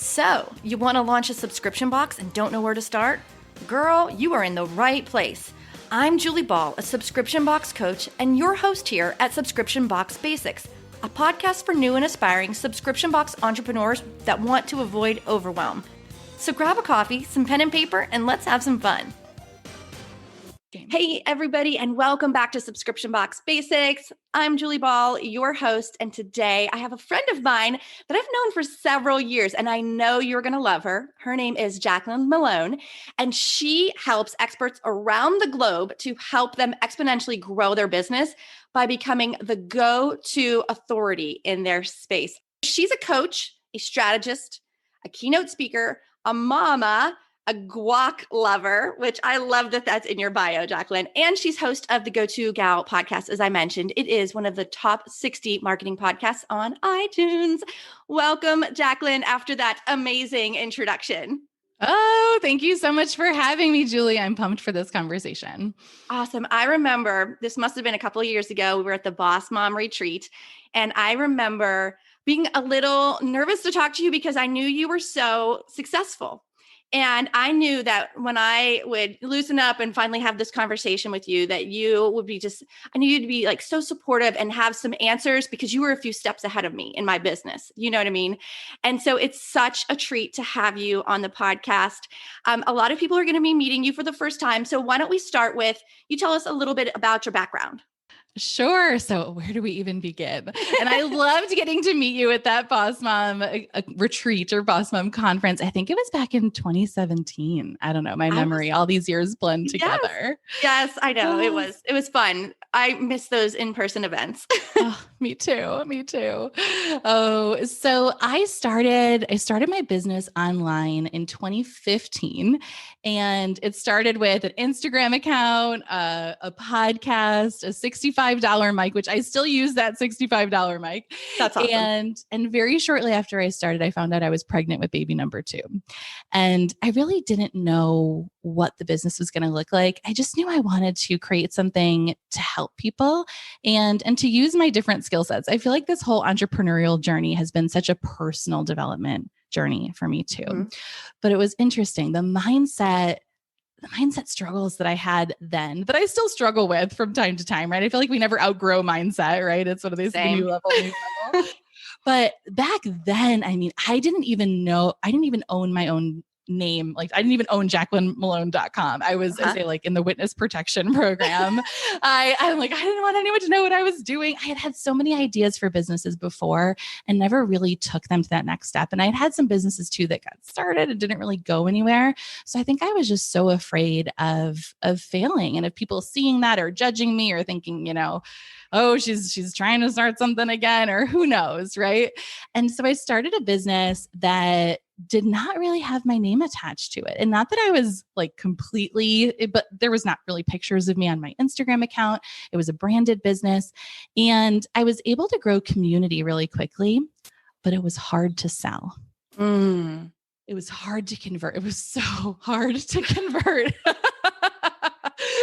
So, you want to launch a subscription box and don't know where to start? Girl, you are in the right place. I'm Julie Ball, a subscription box coach, and your host here at Subscription Box Basics, a podcast for new and aspiring subscription box entrepreneurs that want to avoid overwhelm. So grab a coffee, some pen and paper, and let's have some fun. Hey, everybody, and welcome back to Subscription Box Basics. I'm Julie Ball, your host, and today I have a friend of mine that I've known for several years, and I know you're going to love her. Her name is Jaclyn Mellone, and she helps experts around the globe to help them exponentially grow their business by becoming the go-to authority in their space. She's a coach, a strategist, a keynote speaker, a mama, a guac lover, which I love that that's in your bio, Jaclyn. And she's host of the Go-To Gal podcast, as I mentioned. It is one of the top 60 marketing podcasts on iTunes. Welcome, Jaclyn, after that amazing introduction. Oh, thank you so much for having me, Julie. I'm pumped for this conversation. Awesome. I remember, this must have been a couple of years ago, we were at the Boss Mom retreat, and I remember being a little nervous to talk to you because I knew you were so successful. And I knew that when I would loosen up and finally have this conversation with you, that you would be I knew you'd be like so supportive and have some answers because you were a few steps ahead of me in my business. You know what I mean? And so it's such a treat to have you on the podcast. A lot of people are going to be meeting you for the first time. So why don't we start with, you tell us a little bit about your background. Sure. So where do we even begin? And I loved getting to meet you at that Boss Mom retreat or Boss Mom conference. I think it was back in 2017. I don't know. My memory, all these years blend together. Yes, I know. It was fun. I miss those in-person events. Oh, me too. Me too. Oh, so I started my business online in 2015, and it started with an Instagram account, a podcast, a $65 mic, which I still use that $65 mic. That's awesome. And very shortly after I started, I found out I was pregnant with baby number 2. And I really didn't know what the business was going to look like. I just knew I wanted to create something to help people and to use my different skill sets. I feel like this whole entrepreneurial journey has been such a personal development journey for me too. Mm-hmm. But it was interesting. The mindset struggles that I had then, that I still struggle with from time to time, right? I feel like we never outgrow mindset, right? It's one of these new level. But back then, I mean, I didn't even own my own name. Like I didn't even own JaclynMellone.com. I was, I say, like in the witness protection program. I'm like, I didn't want anyone to know what I was doing. I had so many ideas for businesses before and never really took them to that next step. And I'd had some businesses too that got started and didn't really go anywhere. So I think I was just so afraid of failing and of people seeing that or judging me or thinking, oh, she's trying to start something again, or who knows, right? And so I started a business that did not really have my name attached to it. And not that I was like but there was not really pictures of me on my Instagram account. It was a branded business. And I was able to grow community really quickly, but it was hard to sell. It was hard to convert. It was so hard to convert.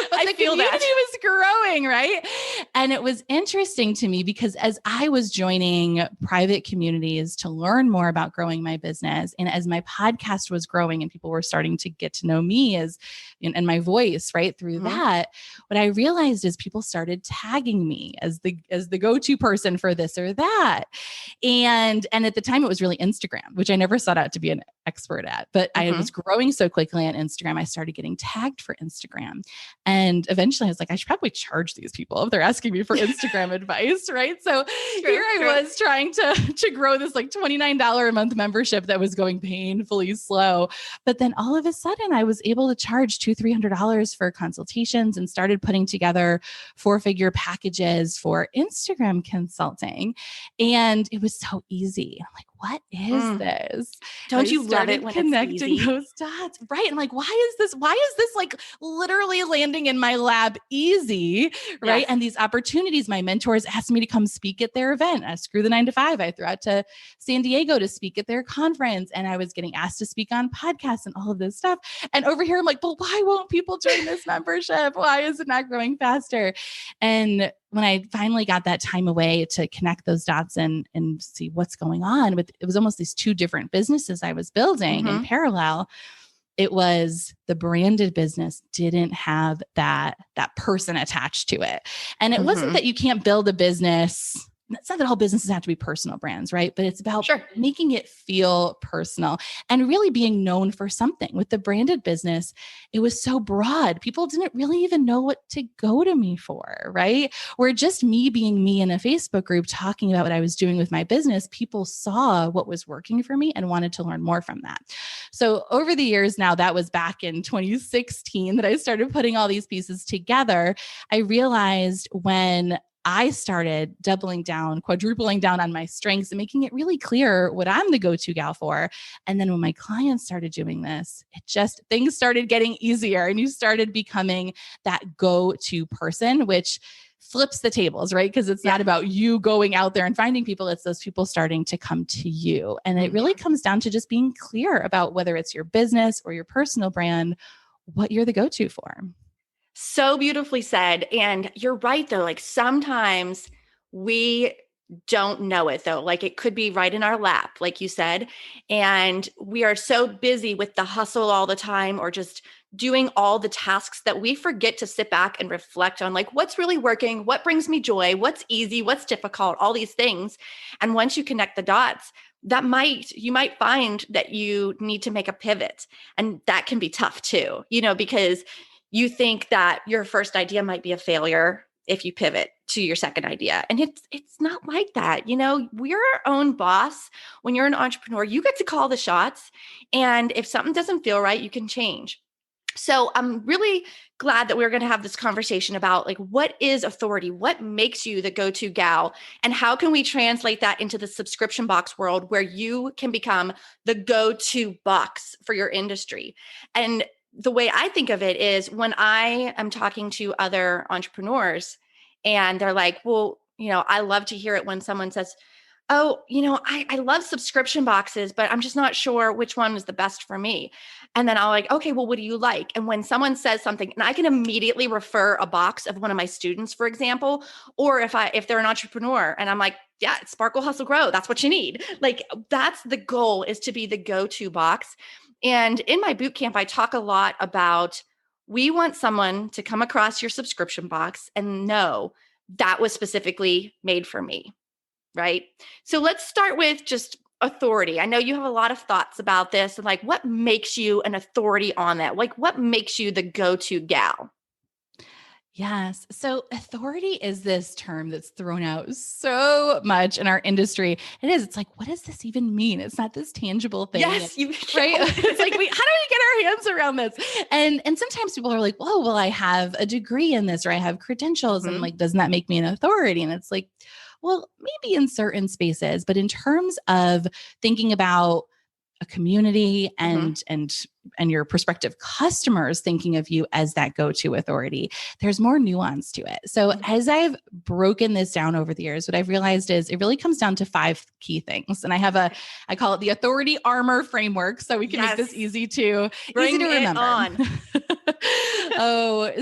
But the community was growing, right? And it was interesting to me because as I was joining private communities to learn more about growing my business, and as my podcast was growing and people were starting to get to know me and my voice, right, through that, what I realized is people started tagging me as the go-to person for this or that. And at the time it was really Instagram, which I never sought out to be an expert at, but I was growing so quickly on Instagram, I started getting tagged for Instagram. And eventually I was like, I should probably charge these people if they're asking me for Instagram advice, right? So here I was trying to grow this like $29 a month membership that was going painfully slow. But then all of a sudden I was able to charge $200-$300 for consultations and started putting together 4-figure packages for Instagram consulting. And it was so easy. I'm like, what is this? Don't you love it when connecting it's easy? Those dots, right? And like, why is this like literally landing in my lab easy, right? Yes. And these opportunities, my mentors asked me to come speak at their event. Screw the 9 to 5. I threw out to San Diego to speak at their conference, and I was getting asked to speak on podcasts and all of this stuff. And over here, I'm like, but why won't people join this membership? Why is it not growing faster? And when I finally got that time away to connect those dots and see what's going on with, it was almost these two different businesses I was building in parallel. It was the branded business didn't have that person attached to it. And it wasn't that you can't build a business. It's not that all businesses have to be personal brands, right? But it's about making it feel personal and really being known for something. With the branded business, it was so broad. People didn't really even know what to go to me for, right? Where just me being me in a Facebook group talking about what I was doing with my business, people saw what was working for me and wanted to learn more from that. So over the years now, that was back in 2016 that I started putting all these pieces together. I realized when I started doubling down, quadrupling down on my strengths and making it really clear what I'm the go-to gal for. And then when my clients started doing this, things started getting easier and you started becoming that go-to person, which flips the tables, right? Because it's not about you going out there and finding people. It's those people starting to come to you. And it really comes down to just being clear about whether it's your business or your personal brand, what you're the go-to for. So beautifully said. And you're right, though. Like sometimes we don't know it, though. Like it could be right in our lap, like you said. And we are so busy with the hustle all the time or just doing all the tasks that we forget to sit back and reflect on like what's really working, what brings me joy, what's easy, what's difficult, all these things. And once you connect the dots, you might find that you need to make a pivot. And that can be tough too, because you think that your first idea might be a failure if you pivot to your second idea. And it's not like that. We're our own boss. When you're an entrepreneur, you get to call the shots. And if something doesn't feel right, you can change. So I'm really glad that we're going to have this conversation about like, what is authority? What makes you the go-to gal? And how can we translate that into the subscription box world where you can become the go-to box for your industry? And the way I think of it is when I am talking to other entrepreneurs and they're like, well, I love to hear it when someone says, oh, I love subscription boxes, but I'm just not sure which one is the best for me. And then I'll like, okay, well, what do you like? And when someone says something, and I can immediately refer a box of one of my students, for example, or if they're an entrepreneur and I'm like, yeah, it's Sparkle, Hustle, Grow. That's what you need. Like that's the goal, is to be the go-to box. And in my boot camp, I talk a lot about we want someone to come across your subscription box and know that was specifically made for me, right? So let's start with just authority. I know you have a lot of thoughts about this and like what makes you an authority on that? Like what makes you the go-to gal? Yes. So authority is this term that's thrown out so much in our industry. It is. It's like, what does this even mean? It's not this tangible thing. Yes, right? It's like, how do we get our hands around this? And sometimes people are like, whoa, well, I have a degree in this or I have credentials. And like, doesn't that make me an authority? And it's like, well, maybe in certain spaces, but in terms of thinking about a community and your prospective customers thinking of you as that go-to authority, there's more nuance to it. So as I've broken this down over the years, what I've realized is it really comes down to 5 key things. And I call it the authority armor framework. So we can make this easy to remember. On.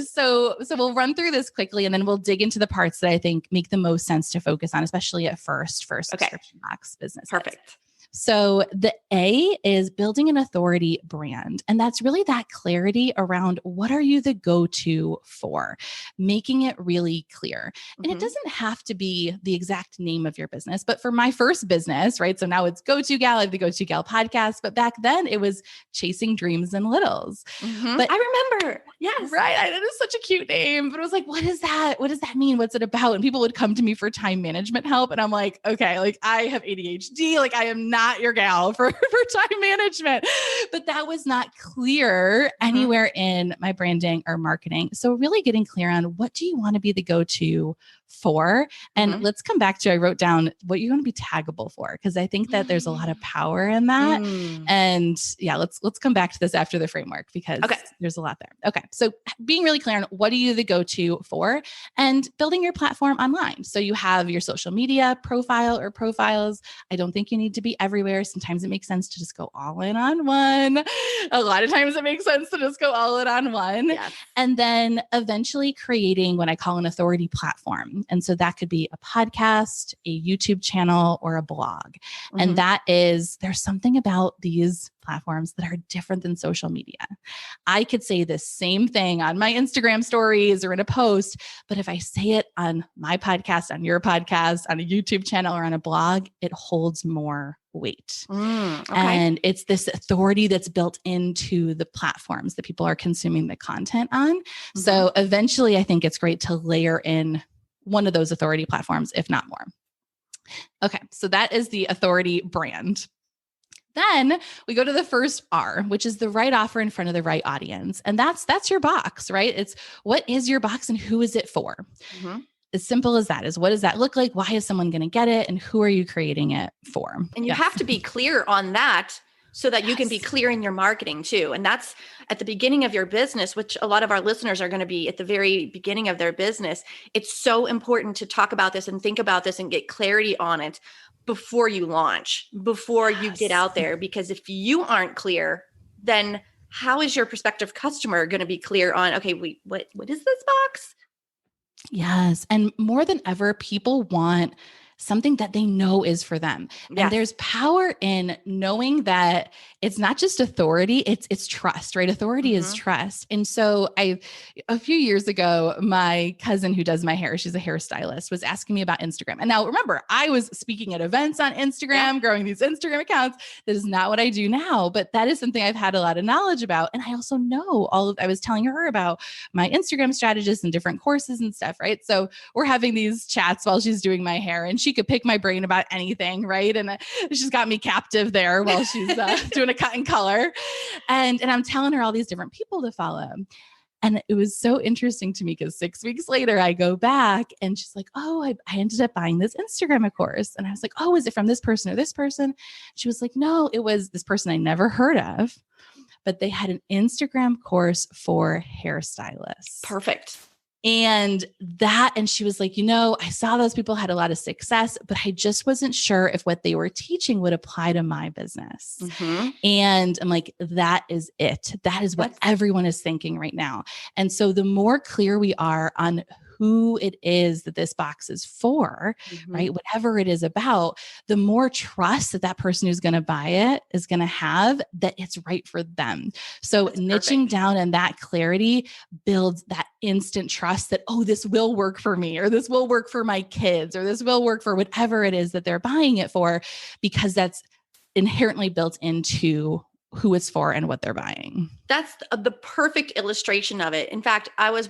So we'll run through this quickly and then we'll dig into the parts that I think make the most sense to focus on, especially at first for subscription box business. Perfect. So the A is building an authority brand. And that's really that clarity around what are you the go-to for, making it really clear. And it doesn't have to be the exact name of your business, but for my first business, right? So now it's Go-To Gal, I have the Go-To Gal podcast, but back then it was Chasing Dreams and Littles. But I remember. Yes. Right. It is such a cute name, but it was like, what is that? What does that mean? What's it about? And people would come to me for time management help. And I'm like, okay, like I have ADHD. Like I am not your gal for time management, but that was not clear anywhere in my branding or marketing. So really getting clear on what do you want to be the go-to for? And let's come back to, I wrote down what you want to be taggable for, because I think that there's a lot of power in that. And yeah, let's come back to this after the framework because there's a lot there. Okay. So being really clear on what are you the go-to for and building your platform online. So you have your social media profile or profiles. I don't think you need to be everywhere. Sometimes it makes sense to just go all in on one. A lot of times it makes sense to just go all in on one. Yes. And then eventually creating what I call an authority platform. medium. And so that could be a podcast, a YouTube channel, or a blog. Mm-hmm. And there's something about these platforms that are different than social media. I could say the same thing on my Instagram stories or in a post, but if I say it on my podcast, on your podcast, on a YouTube channel, or on a blog, it holds more weight. Okay. And it's this authority that's built into the platforms that people are consuming the content on. Mm-hmm. So eventually, I think it's great to layer in one of those authority platforms, if not more. Okay, so that is the authority brand. Then we go to the first R, which is the right offer in front of the right audience. And that's your box, right? It's what is your box and who is it for? Mm-hmm. As simple as that is, what does that look like? Why is someone going to get it? And who are you creating it for? And you have to be clear on that so that you can be clear in your marketing too. And that's at the beginning of your business, which a lot of our listeners are going to be at the very beginning of their business. It's so important to talk about this and think about this and get clarity on it before you launch, before you get out there. Because if you aren't clear, then how is your prospective customer going to be clear on, okay, what is this box? Yes. And more than ever, people want something that they know is for them. Yes. And there's power in knowing that it's not just authority, it's trust, right? Authority is trust. And so a few years ago, my cousin who does my hair, she's a hairstylist, was asking me about Instagram. And now remember, I was speaking at events on Instagram, growing these Instagram accounts. That is not what I do now, but that is something I've had a lot of knowledge about. And I also know I was telling her about my Instagram strategists and different courses and stuff, right? So we're having these chats while she's doing my hair, and she could pick my brain about anything, right? And she's got me captive there while she's doing a cut and color. And I'm telling her all these different people to follow. And it was so interesting to me because 6 weeks later, I go back and she's like, oh, I ended up buying this Instagram course. And I was like, oh, is it from this person or this person? She was like, no, it was this person I never heard of, but they had an Instagram course for hairstylists. Perfect. And she was like, I saw those people had a lot of success, but I just wasn't sure if what they were teaching would apply to my business. Mm-hmm. And I'm like, that is it. That is what everyone is thinking right now. And so the more clear we are on who it is that this box is for, right? Whatever it is about, the more trust that person who's going to buy it is going to have that it's right for them. So niching down and that clarity builds that instant trust that, oh, this will work for me, or this will work for my kids, or this will work for whatever it is that they're buying it for, because that's inherently built into who it's for and what they're buying. That's the perfect illustration of it. In fact, I was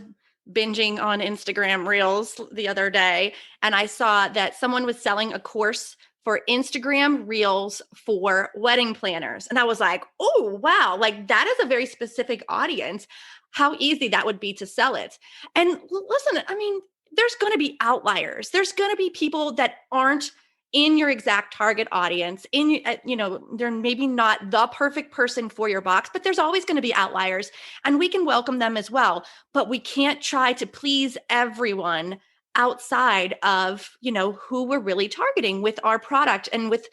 binging on Instagram Reels the other day, and I saw that someone was selling a course for Instagram Reels for wedding planners. And I was like, oh, wow, like that is a very specific audience. How easy that would be to sell it. And listen, I mean, there's going to be outliers. There's going to be people that aren't in your exact target audience, they're maybe not the perfect person for your box, but there's always going to be outliers, and we can welcome them as well. But we can't try to please everyone outside of, who we're really targeting with our product and with,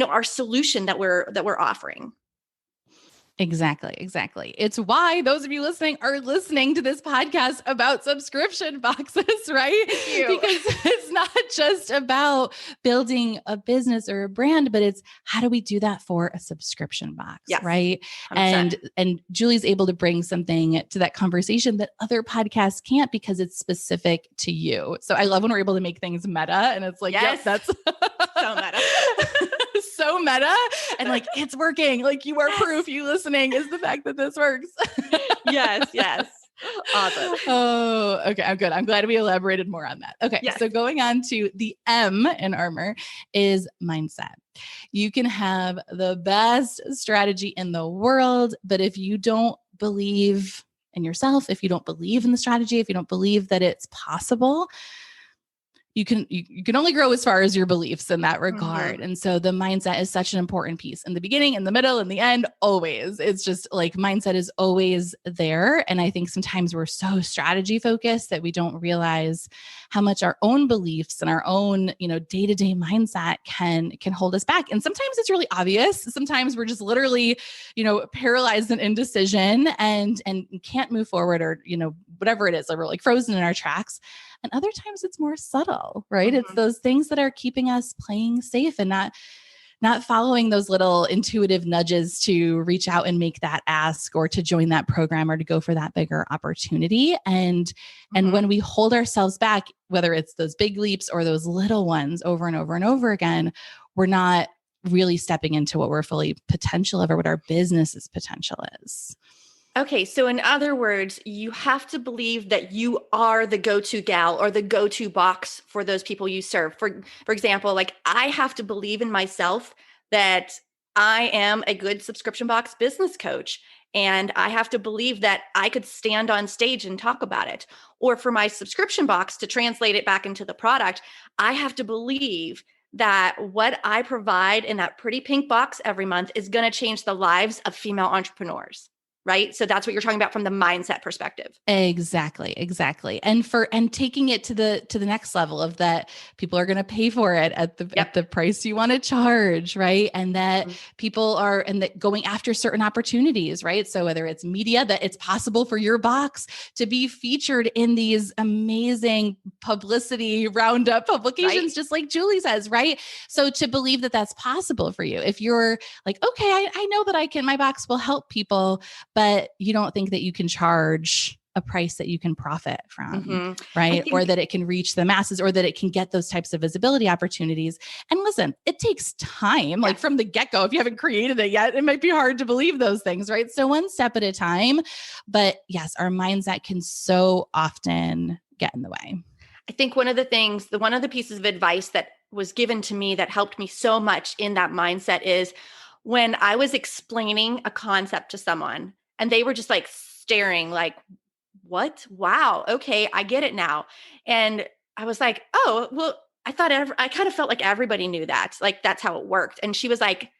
our solution that we're offering. Exactly. It's why those of you listening are listening to this podcast about subscription boxes, right? Because it's not just about building a business or a brand, but it's how do we do that for a subscription box, right? 100%. And Julie's able to bring something to that conversation that other podcasts can't because it's specific to you. So I love when we're able to make things meta, and it's like, yes, that's so meta. So meta, and like it's working. Like you are proof, you listening, is the fact that this works. Yes. Awesome. Oh, okay. I'm good. I'm glad we elaborated more on that. Okay. Yes. So going on to the M in Armor is mindset. You can have the best strategy in the world, but if you don't believe in yourself, if you don't believe in the strategy, if you don't believe that it's possible, you can only grow as far as your beliefs in that regard. Mm-hmm. And so the mindset is such an important piece in the beginning, in the middle, in the end, always. It's just like mindset is always there. And I think sometimes we're so strategy focused that we don't realize how much our own beliefs and our own, day-to-day mindset can hold us back. And sometimes it's really obvious. Sometimes we're just literally, paralyzed in indecision and can't move forward, or, whatever it is, or we're like frozen in our tracks. And other times it's more subtle, right? It's Mhm. those things that are keeping us playing safe and not following those little intuitive nudges to reach out and make that ask or to join that program or to go for that bigger opportunity. And when we hold ourselves back, whether it's those big leaps or those little ones over and over and over again, we're not really stepping into what we're fully potential of or what our business's potential is. Okay, so in other words, you have to believe that you are the go-to gal or the go-to box for those people you serve. For example, like I have to believe in myself that I am a good subscription box business coach, and I have to believe that I could stand on stage and talk about it. Or for my subscription box to translate it back into the product, I have to believe that what I provide in that pretty pink box every month is going to change the lives of female entrepreneurs. Right. So that's what you're talking about from the mindset perspective. Exactly. And taking it to the next level of that people are going to pay for it at the price you want to charge, right? And that people are and that going after certain opportunities, right? So whether it's media, that it's possible for your box to be featured in these amazing publicity roundup publications, just like Julie says, right? So to believe that that's possible for you, if you're like, okay, I know that my box will help people, but you don't think that you can charge a price that you can profit from, right? Or that it can reach the masses or that it can get those types of visibility opportunities. And listen, it takes time, like from the get-go. If you haven't created it yet, it might be hard to believe those things, right? So one step at a time. But yes, our mindset can so often get in the way. I think one of the pieces of advice that was given to me that helped me so much in that mindset is when I was explaining a concept to someone and they were just like staring like, what? Wow. Okay. I get it now. And I was like, oh, well, I kind of felt like everybody knew that. Like that's how it worked. And she was like,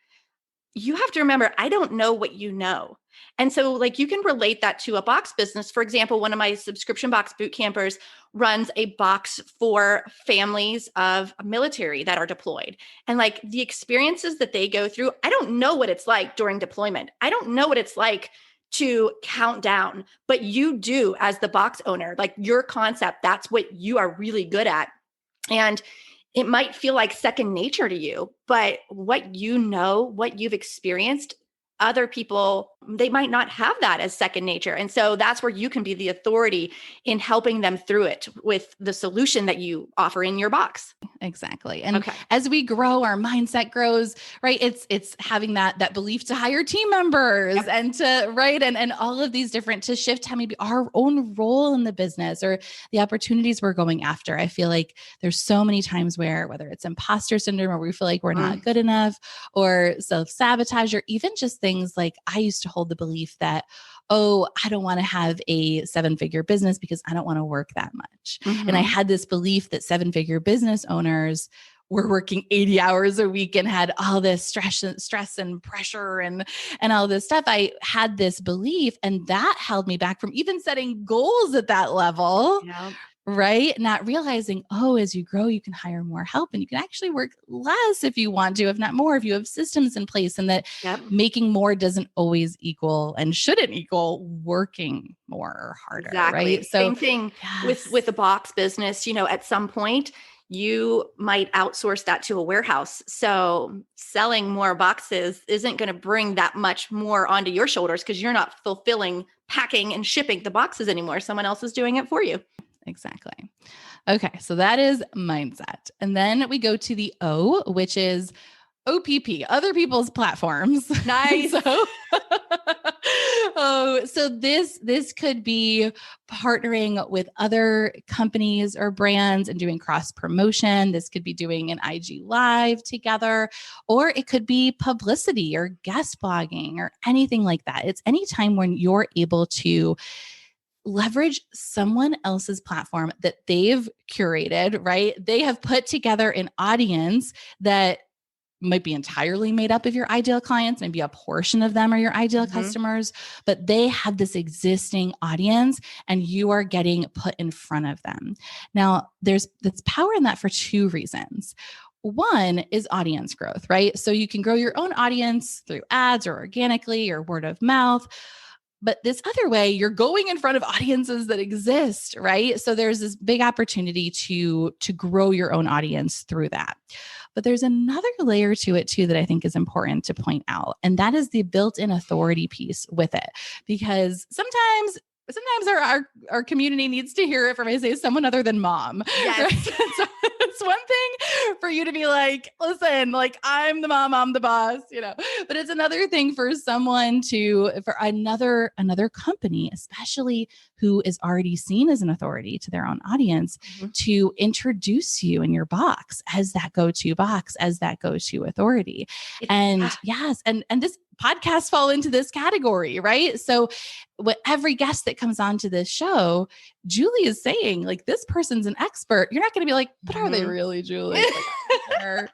you have to remember, I don't know what you know. And so like you can relate that to a box business. For example, one of my subscription box boot campers runs a box for families of military that are deployed. And like the experiences that they go through, I don't know what it's like during deployment. I don't know what it's like to count down, but you do as the box owner, like your concept, that's what you are really good at. And it might feel like second nature to you, but what you know, what you've experienced, other people, they might not have that as second nature. And so that's where you can be the authority in helping them through it with the solution that you offer in your box. Exactly. And as we grow, our mindset grows, right? It's having that belief to hire team members and to, right. And all of these different, to shift how maybe our own role in the business or the opportunities we're going after. I feel like there's so many times where, whether it's imposter syndrome or we feel like we're not good enough or self-sabotage, or even just things like I used to hold the belief that, oh, I don't want to have a 7-figure business because I don't want to work that much. And I had this belief that 7-figure business owners were working 80 hours a week and had all this stress and pressure and all this stuff. I had this belief, and that held me back from even setting goals at that level. Right? Not realizing, oh, as you grow, you can hire more help and you can actually work less if you want to, if not more, if you have systems in place, and that making more doesn't always equal and shouldn't equal working more or harder. Right. So same thing with the box business, at some point you might outsource that to a warehouse. So selling more boxes isn't going to bring that much more onto your shoulders because you're not fulfilling, packing and shipping the boxes anymore. Someone else is doing it for you. Exactly. Okay. So that is mindset. And then we go to the O, which is OPP, other people's platforms. Nice. So this could be partnering with other companies or brands and doing cross promotion. This could be doing an IG live together, or it could be publicity or guest blogging or anything like that. It's any time when you're able to leverage someone else's platform that they've curated, right? They have put together an audience that might be entirely made up of your ideal clients. Maybe a portion of them are your ideal customers, but they have this existing audience and you are getting put in front of them. Now, there's power in that for two reasons. One is audience growth, right? So you can grow your own audience through ads or organically or word of mouth. But this other way, you're going in front of audiences that exist, right? So there's this big opportunity to grow your own audience through that. But there's another layer to it too that I think is important to point out, and that is the built-in authority piece with it. Because sometimes our community needs to hear it from, I say, someone other than mom. Yes. Right? So it's one thing for you to be like, listen, like I'm the mom, I'm the boss, but it's another thing for for another company, especially who is already seen as an authority to their own audience, to introduce you in your box as that go-to box, as that go-to authority. Yes. And this podcasts fall into this category, right? So every guest that comes onto this show, Julie is saying, like, this person's an expert. You're not going to be like, but are they really, Julie? Like,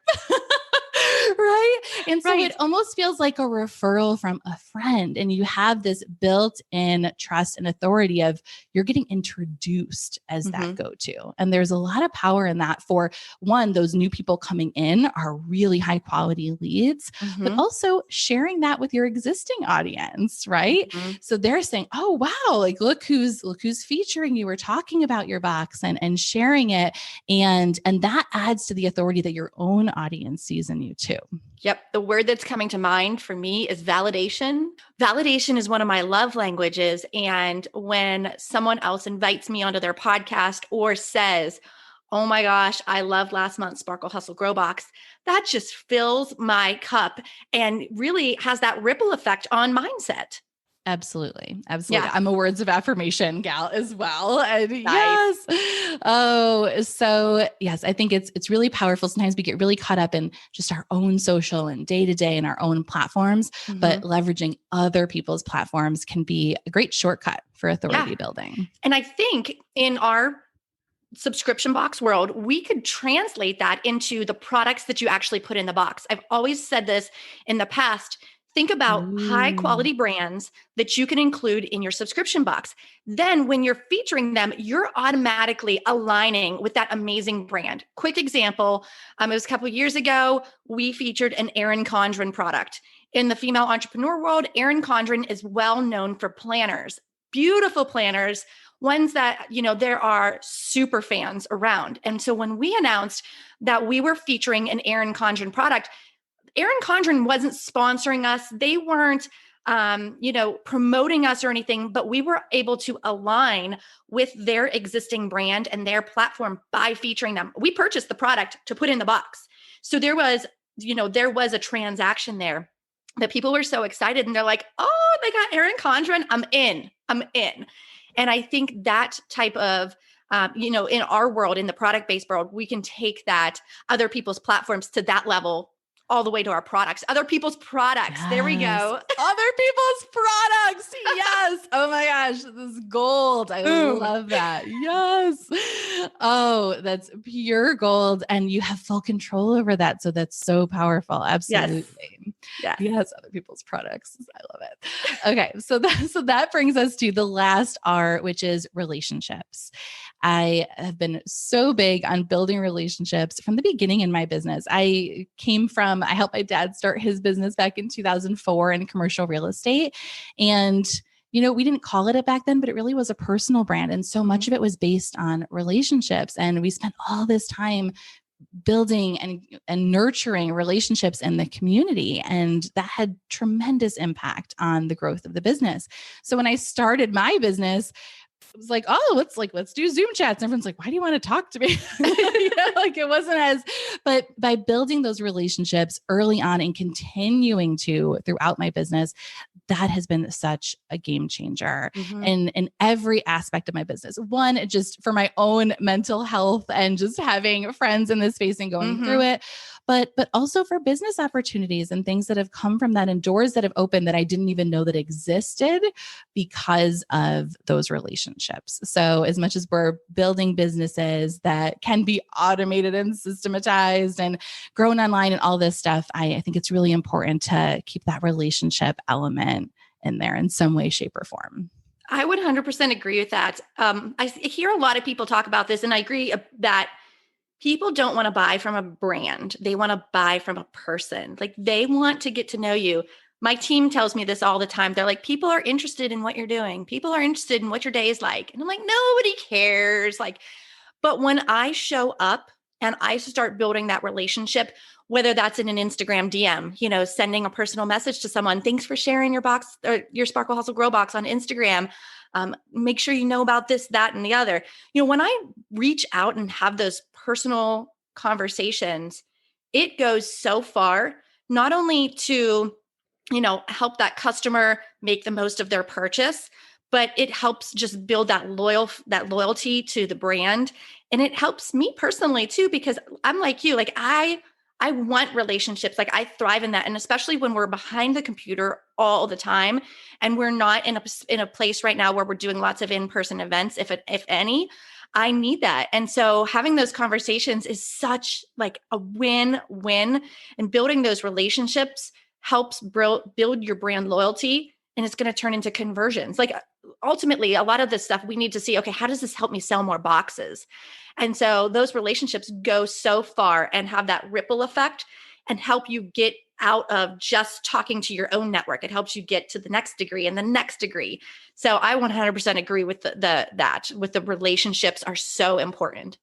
right? And so it almost feels like a referral from a friend, and you have this built-in trust and authority of you're getting introduced as that go-to. And there's a lot of power in that. For one, those new people coming in are really high quality leads, but also sharing that with your existing audience, right? So they're saying, oh, wow, like look who's featuring you or talking about your box and sharing it. And that adds to the authority that your own audience sees in you too. Yep. The word that's coming to mind for me is validation. Validation is one of my love languages. And when someone else invites me onto their podcast or says, oh my gosh, I love last month's Sparkle Hustle Grow Box, that just fills my cup and really has that ripple effect on mindset. Absolutely. Yeah. I'm a words of affirmation gal as well. And Nice. yes. Oh, so yes, I think it's really powerful. Sometimes we get really caught up in just our own social and day-to-day and our own platforms, but leveraging other people's platforms can be a great shortcut for authority building. And I think in our subscription box world, we could translate that into the products that you actually put in the box. I've always said this in the past. Think about high quality brands that you can include in your subscription box. Then when you're featuring them, you're automatically aligning with that amazing brand. Quick example, it was a couple of years ago, we featured an Erin Condren product. In the female entrepreneur world, Erin Condren is well known for planners, beautiful planners, ones that, there are super fans around. And so when we announced that we were featuring an Erin Condren product, Erin Condren wasn't sponsoring us. They weren't, promoting us or anything, but we were able to align with their existing brand and their platform by featuring them. We purchased the product to put in the box. So there was a transaction there that people were so excited, and they're like, oh, they got Erin Condren. I'm in. And I think that type of, in our world, in the product-based world, we can take that other people's platforms to that level, all the way to our products, other people's products. Yes. There we go. Other people's products. Yes. Oh my gosh. This is gold. I love that. Yes. Oh, that's pure gold. And you have full control over that. So that's so powerful. Absolutely. Yes. Other people's products. I love it. Okay. So that brings us to the last R, which is relationships. I have been so big on building relationships from the beginning in my business. I helped my dad start his business back in 2004 in commercial real estate. And, we didn't call it back then, but it really was a personal brand. And so much of it was based on relationships. And we spent all this time building and nurturing relationships in the community. And that had tremendous impact on the growth of the business. So when I started my business, it was like, oh, let's do Zoom chats. And everyone's like, why do you want to talk to me? It wasn't but by building those relationships early on and continuing to throughout my business, that has been such a game changer in every aspect of my business. One, just for my own mental health and just having friends in this space and going through it, but also for business opportunities and things that have come from that and doors that have opened that I didn't even know that existed because of those relationships. So as much as we're building businesses that can be automated and systematized and grown online and all this stuff, I think it's really important to keep that relationship element in there in some way, shape, or form. I would 100% agree with that. I hear a lot of people talk about this, and I agree that people don't want to buy from a brand. They want to buy from a person. Like, they want to get to know you. My team tells me this all the time. They're like, people are interested in what you're doing. People are interested in what your day is like. And I'm like, nobody cares. Like, but when I show up and I start building that relationship, whether that's in an Instagram DM, sending a personal message to someone, thanks for sharing your box or your Sparkle Hustle Grow box on Instagram. Make sure you know about this, that, and the other. When I reach out and have those personal conversations, it goes so far, not only to, help that customer make the most of their purchase, but it helps just build that loyalty to the brand. And it helps me personally too, because I'm like you, like I want relationships. Like I thrive in that. And especially when we're behind the computer all the time and we're not in a place right now where we're doing lots of in-person events, if any, I need that. And so having those conversations is such like a win-win, and building those relationships helps build your brand loyalty, and it's going to turn into conversions. Like ultimately, a lot of this stuff we need to see, okay, how does this help me sell more boxes? And so those relationships go so far and have that ripple effect and help you get out of just talking to your own network. It helps you get to the next degree and the next degree. So I 100% agree with that with the relationships are so important.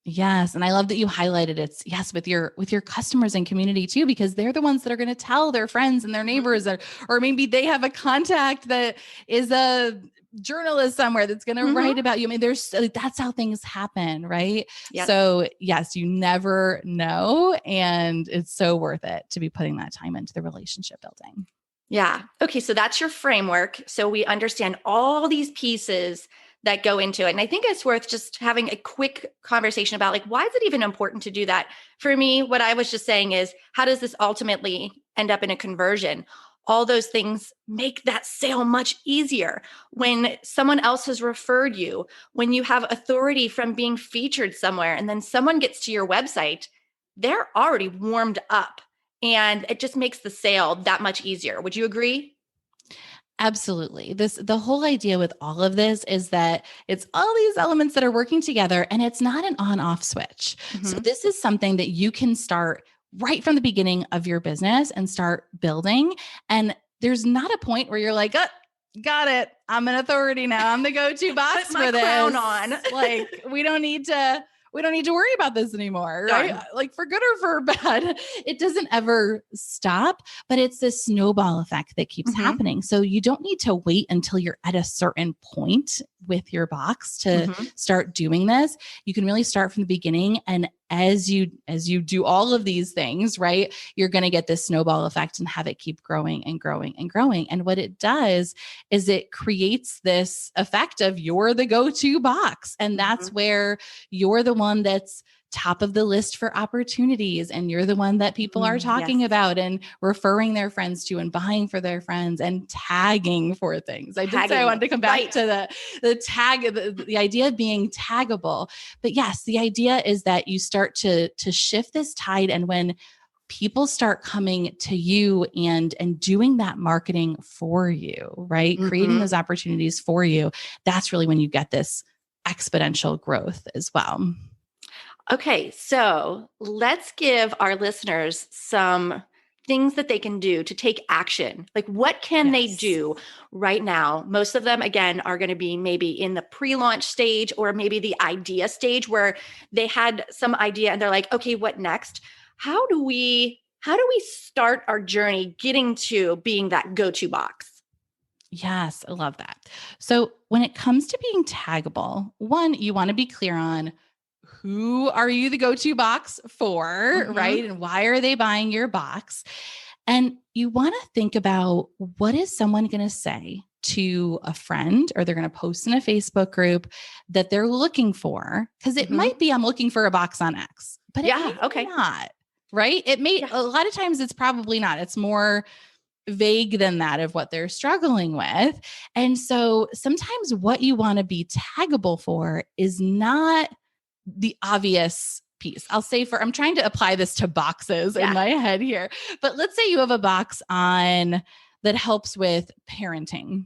Yes. And I love that you highlighted it's with your customers and community too, because they're the ones that are going to tell their friends and their neighbors, or maybe they have a contact that is a journalist somewhere that's going to write about you. I mean, that's how things happen. Right. Yep. So yes, you never know. And it's so worth it to be putting that time into the relationship building. Yeah. Okay. So that's your framework. So we understand all these pieces that go into it. And I think it's worth just having a quick conversation about, like, why is it even important to do that? For me, what I was just saying is, how does this ultimately end up in a conversion? All those things make that sale much easier. When someone else has referred you, when you have authority from being featured somewhere, and then someone gets to your website, they're already warmed up, and it just makes the sale that much easier. Would you agree? Absolutely. The whole idea with all of this is that it's all these elements that are working together, and it's not an on-off switch. So this is something that you can start right from the beginning of your business and start building. And there's not a point where you're like, oh, got it, I'm an authority now, I'm the go-to box Put my for this. crown on. Like we don't need to worry about this anymore, right? Done. Like for good or for bad, it doesn't ever stop, but it's this snowball effect that keeps happening. So you don't need to wait until you're at a certain point with your box to start doing this. You can really start from the beginning. And as you do all of these things, right, you're going to get this snowball effect and have it keep growing and growing and growing. And what it does is it creates this effect of you're the go-to box. And that's where you're the one that's top of the list for opportunities. And you're the one that people are talking about and referring their friends to and buying for their friends and tagging for things. I did say I wanted to come back to the tag, the idea of being taggable. But yes, the idea is that you start to shift this tide. And when people start coming to you and doing that marketing for you, right? Creating those opportunities for you, that's really when you get this exponential growth as well. Okay, so let's give our listeners some things that they can do to take action. Like, what can they do right now? Most of them, again, are going to be maybe in the pre-launch stage or maybe the idea stage where they had some idea and they're like, okay, what next? How do we start our journey getting to being that go-to box? Yes, I love that. So when it comes to being taggable, one, you want to be clear on who are you the go-to box for, right? And why are they buying your box? And you want to think about, what is someone going to say to a friend, or they're going to post in a Facebook group that they're looking for? Because it might be, I'm looking for a box on X, but it may not, right? It may, a lot of times it's probably not. It's more vague than that of what they're struggling with. And so sometimes what you want to be taggable for is not the obvious piece. I'll say I'm trying to apply this to boxes in my head here, but let's say you have a box on that helps with parenting,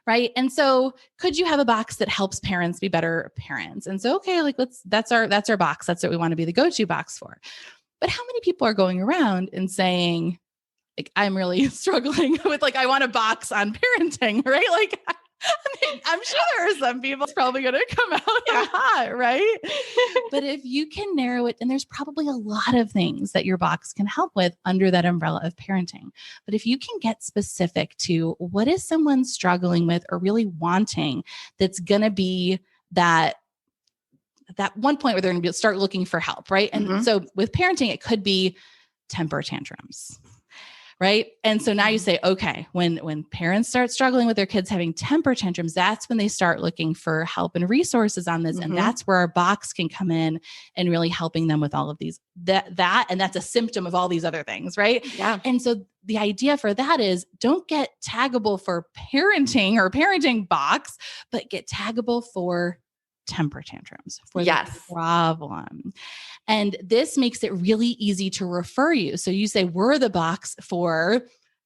right? And so could you have a box that helps parents be better parents? And so, okay, like that's our box. That's what we want to be the go-to box for. But how many people are going around and saying, like, I'm really struggling with like, I want a box on parenting, right? Like, I'm sure there are some people it's probably going to come out hot, right? But if you can narrow it, and there's probably a lot of things that your box can help with under that umbrella of parenting. But if you can get specific to what is someone struggling with or really wanting, that's going to be that one point where they're going to start looking for help, right? And so with parenting, it could be temper tantrums. Right. And so now you say, okay, when parents start struggling with their kids having temper tantrums, that's when they start looking for help and resources on this. And that's where our box can come in and really helping them with all of these, and that's a symptom of all these other things. Right. Yeah. And so the idea for that is don't get taggable for parenting or parenting box, but get taggable for temper tantrums, for the problem. And this makes it really easy to refer you. So you say, we're the box for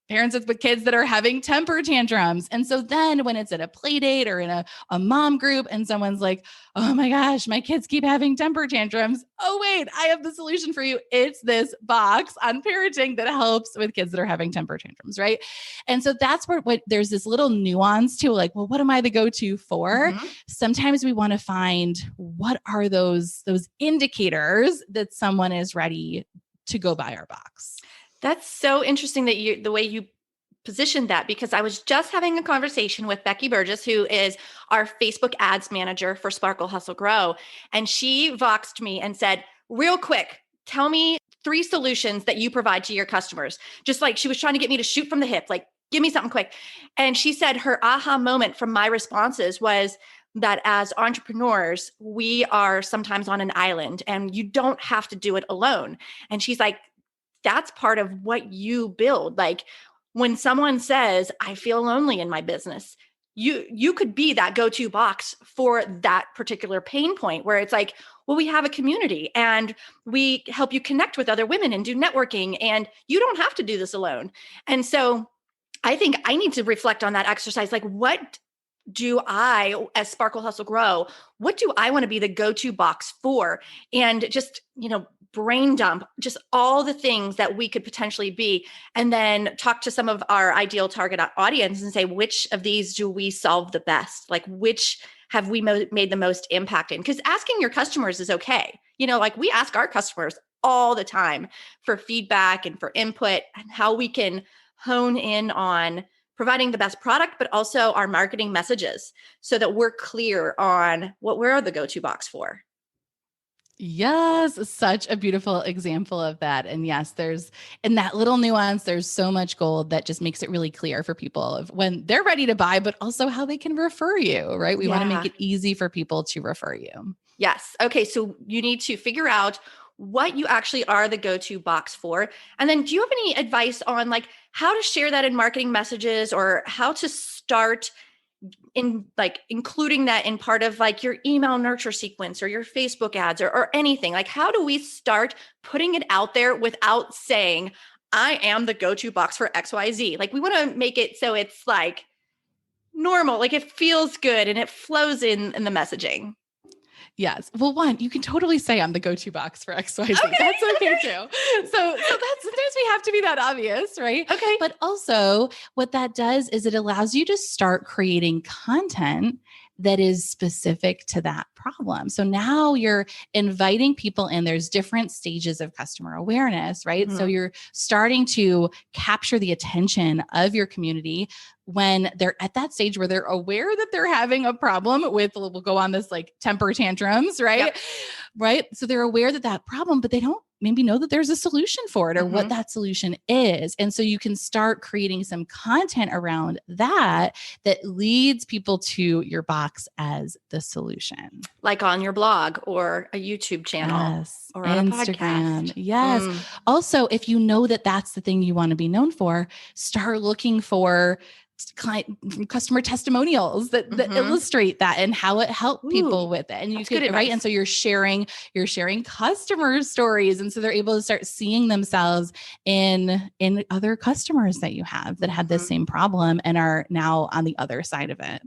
parents with kids that are having temper tantrums. And so then when it's at a play date or in a mom group and someone's like, oh my gosh, my kids keep having temper tantrums. Oh, wait, I have the solution for you. It's this box on parenting that helps with kids that are having temper tantrums, right? And so that's where there's this little nuance to like, well, what am I the go-to for? Sometimes we want to find what are those indicators that someone is ready to go buy our box. That's so interesting that the way you positioned that, because I was just having a conversation with Becky Burgess, who is our Facebook ads manager for Sparkle Hustle Grow. And she voxed me and said, real quick, tell me 3 solutions that you provide to your customers. Just like she was trying to get me to shoot from the hip, like, give me something quick. And she said her aha moment from my responses was that as entrepreneurs, we are sometimes on an island and you don't have to do it alone. And she's like, that's part of what you build. Like when someone says, I feel lonely in my business, you could be that go-to box for that particular pain point where it's like, well, we have a community and we help you connect with other women and do networking, and you don't have to do this alone. And so I think I need to reflect on that exercise. Like, what do I, as Sparkle Hustle Grow, what do I want to be the go-to box for? And just, brain dump just all the things that we could potentially be, and then talk to some of our ideal target audience and say, which of these do we solve the best? Like, which have we made the most impact in? Because asking your customers is okay. Like we ask our customers all the time for feedback and for input and how we can hone in on providing the best product, but also our marketing messages so that we're clear on what we're the go-to box for. Yes, such a beautiful example of that. And yes, there's in that little nuance, there's so much gold that just makes it really clear for people of when they're ready to buy, but also how they can refer you, right? We want to make it easy for people to refer you. Yes. Okay. So you need to figure out what you actually are the go-to box for. And then do you have any advice on like how to share that in marketing messages, or how to start in like including that in part of like your email nurture sequence or your Facebook ads or anything? Like, how do we start putting it out there without saying, I am the go-to box for XYZ? Like, we want to make it so it's like normal, like it feels good and it flows in the messaging. Yes. Well, one, you can totally say I'm the go-to box for XYZ. Okay. That's okay too. So that's sometimes we have to be that obvious, right? Okay. But also what that does is it allows you to start creating content that is specific to that problem. So now you're inviting people in. There's different stages of customer awareness, right? So you're starting to capture the attention of your community when they're at that stage where they're aware that they're having a problem with, we'll go on this like temper tantrums, right? Yep. Right. So they're aware that problem, but they don't maybe know that there's a solution for it or what that solution is. And so you can start creating some content around that leads people to your box as the solution. Like on your blog or a YouTube channel. Yes. Or on Instagram. a podcast. Yes. Also, if you know that that's the thing you want to be known for, start looking for customer testimonials that illustrate that and how it helped people with it. And you can, right. And so you're sharing customer stories. And so they're able to start seeing themselves in other customers that you have that had the same problem and are now on the other side of it.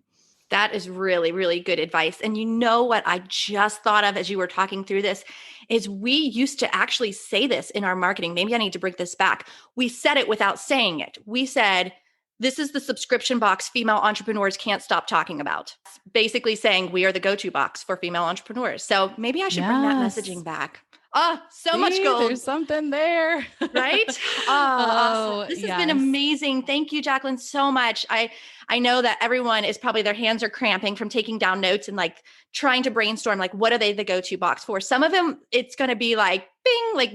That is really, really good advice. And you know what I just thought of as you were talking through this is we used to actually say this in our marketing. Maybe I need to bring this back. We said it without saying it. We said, this is the subscription box female entrepreneurs can't stop talking about. It's basically saying we are the go-to box for female entrepreneurs. So maybe I should bring that messaging back. Oh, so much gold. There's something there. Right? Oh, awesome. This has been amazing. Thank you, Jaclyn, so much. I know that everyone is probably their hands are cramping from taking down notes and like trying to brainstorm, like, what are they the go-to box for? Some of them, it's going to be like, bing, like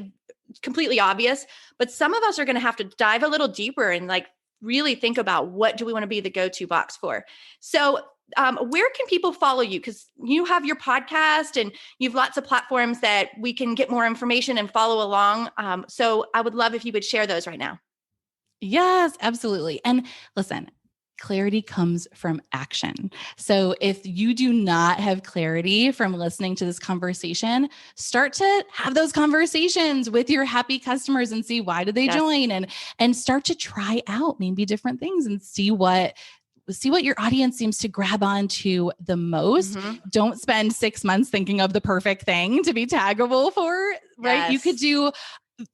completely obvious, but some of us are going to have to dive a little deeper and like really think about what do we want to be the go-to box for? So where can people follow you? Because you have your podcast and you have lots of platforms that we can get more information and follow along. So I would love if you would share those right now. Yes, absolutely. And listen, clarity comes from action. So if you do not have clarity from listening to this conversation, start to have those conversations with your happy customers and see why did they join, and start to try out maybe different things and see what your audience seems to grab onto the most. Don't spend 6 months thinking of the perfect thing to be taggable for, right? You could do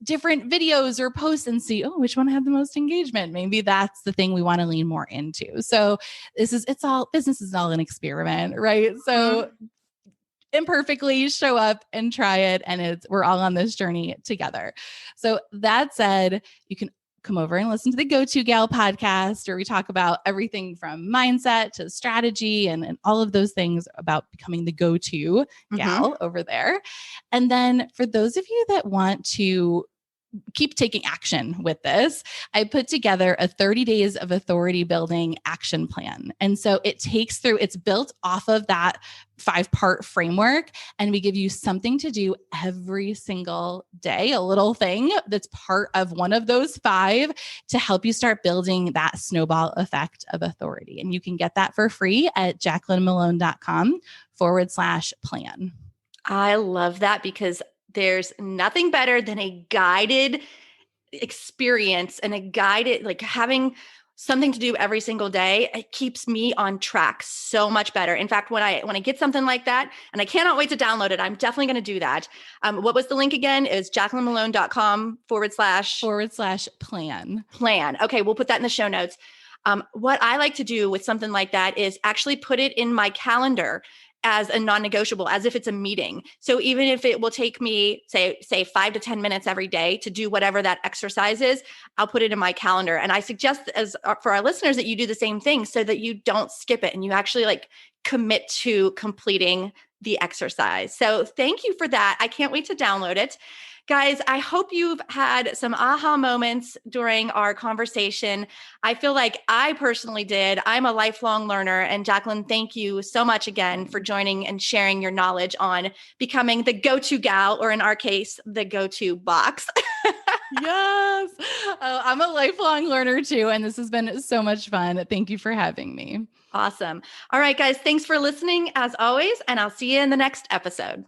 different videos or posts and see, oh, which one had the most engagement? Maybe that's the thing we want to lean more into. So business is all an experiment, right? So imperfectly show up and try it. And we're all on this journey together. So that said, you can come over and listen to the Go-To Gal podcast, where we talk about everything from mindset to strategy and all of those things about becoming the go-to gal over there. And then for those of you that want to keep taking action with this, I put together a 30 days of authority building action plan. And so it's built off of that 5-part framework. And we give you something to do every single day, a little thing that's part of one of those 5 to help you start building that snowball effect of authority. And you can get that for free at jaclynmellone.com/plan. I love that, because there's nothing better than a guided experience and a guided, like having something to do every single day. It keeps me on track so much better. In fact, when I get something like that, and I cannot wait to download it, I'm definitely going to do that. What was the link again? It was jaclynmellone.com/plan. Okay. We'll put that in the show notes. What I like to do with something like that is actually put it in my calendar as a non-negotiable, as if it's a meeting. So even if it will take me, say 5 to 10 minutes every day to do whatever that exercise is, I'll put it in my calendar. And I suggest for our listeners that you do the same thing so that you don't skip it and you actually like commit to completing the exercise. So thank you for that. I can't wait to download it. Guys, I hope you've had some aha moments during our conversation. I feel like I personally did. I'm a lifelong learner. And Jaclyn, thank you so much again for joining and sharing your knowledge on becoming the go-to gal, or in our case, the go-to box. Yes. I'm a lifelong learner too. And this has been so much fun. Thank you for having me. Awesome. All right, guys, thanks for listening as always. And I'll see you in the next episode.